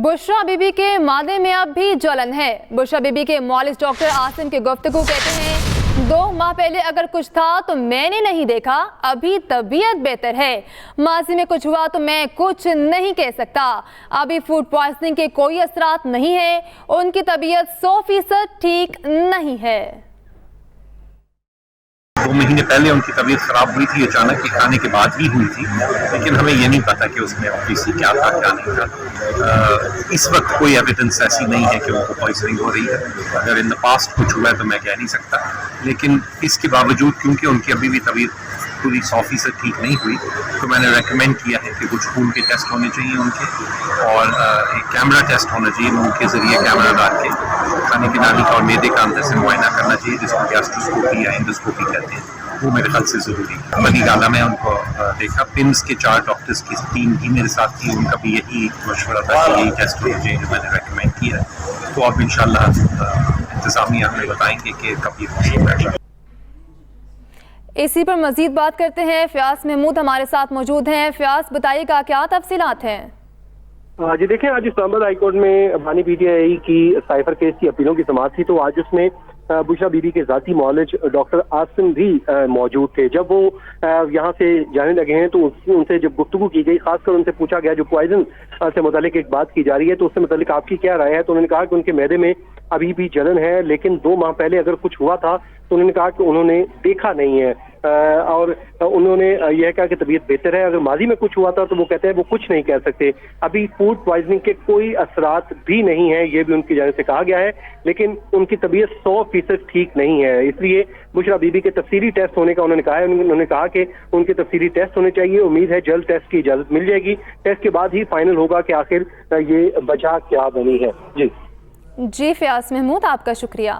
बुशरा बीबी के मादे में अब भी जलन है। बुशरा बीबी के मौलिस डॉक्टर आसिम के गुफ्तगू कहते हैं 2 माह पहले अगर कुछ था तो मैंने नहीं देखा, अभी तबीयत बेहतर है। माजी में कुछ हुआ तो मैं कुछ नहीं कह सकता। अभी फूड पॉइजनिंग के कोई असरात नहीं है, उनकी तबीयत 100% ठीक नहीं है। 2 महीने पहले उनकी तबीयत खराब हुई थी, अचानक के खाने के बाद ही हुई थी, लेकिन हमें ये नहीं पता कि उसमें ऑब्वियसली क्या था क्या नहीं था। इस वक्त कोई एविडेंस ऐसी नहीं है कि उनको पॉइजनिंग हो रही है। अगर इन द पास्ट कुछ हुआ है तो मैं कह नहीं सकता, लेकिन इसके बावजूद क्योंकि उनकी अभी भी तबीयत पूरी 100% ठीक नहीं हुई, तो मैंने रेकमेंड किया है कि कुछ खून के टेस्ट होने चाहिए उनके, और एक कैमरा टेस्ट होना चाहिए, मुंह के जरिए कैमरा डाल के खाने की नाली का और मैदे का अंदर से मुआयना करना चाहिए, जिसको गैस्ट्रोस्कोपी या एंडोस्कोपी कहते हैं। वो मेरे ख्याल से ज़रूरी है। मलीगाला में उनको देखा, पिम्स के 4 डॉक्टर्स की टीम भी मेरे साथ थी, उनका भी यही मशवरा था कि यही टेस्ट होना चाहिए जो मैंने रेकमेंड किया है। तो अब इंशाल्लाह इंतज़ामिया हमें बताएंगे कि कब ये पॉसिबल है। इसी पर मजीद बात करते हैं। फयाज महमूद हमारे साथ मौजूद हैं। फयाज, बताइएगा क्या तफसीलात हैं? जी देखिए, आज इस्लामाबाद हाईकोर्ट में बानी पीटीआई की साइफर केस की अपीलों की समाअत थी, तो आज उसमें बुशरा बीबी के जाती मौलिज डॉक्टर आसिम भी मौजूद थे। जब वो यहाँ से जाने लगे हैं तो उनसे जब गुफ्तगू की गई, खासकर उनसे पूछा गया जो पॉइजन से मुतालिक एक बात की जा रही है तो उससे मुतालिक आपकी क्या राय है, तो उन्होंने कहा कि उनके मैदे में अभी भी जलन है, लेकिन 2 माह पहले अगर कुछ हुआ था तो उन्होंने कहा कि उन्होंने देखा नहीं है, और उन्होंने यह कहा कि तबीयत बेहतर है। अगर माजी में कुछ हुआ था तो वो कहते हैं वो कुछ नहीं कह सकते। अभी फूड पॉइजनिंग के कोई असरात भी नहीं है, ये भी उनकी जानिब से कहा गया है, लेकिन उनकी तबीयत 100% ठीक नहीं है। इसलिए बुशरा बीबी के तफसीली टेस्ट होने का उन्होंने कहा है। उन्होंने कहा कि उनके तफसीली टेस्ट होने चाहिए। उम्मीद है जल्द टेस्ट की इजाजत मिल जाएगी। टेस्ट के बाद ही फाइनल होगा कि आखिर ये वजह क्या बनी है। जी फयाज महमूद, आपका शुक्रिया।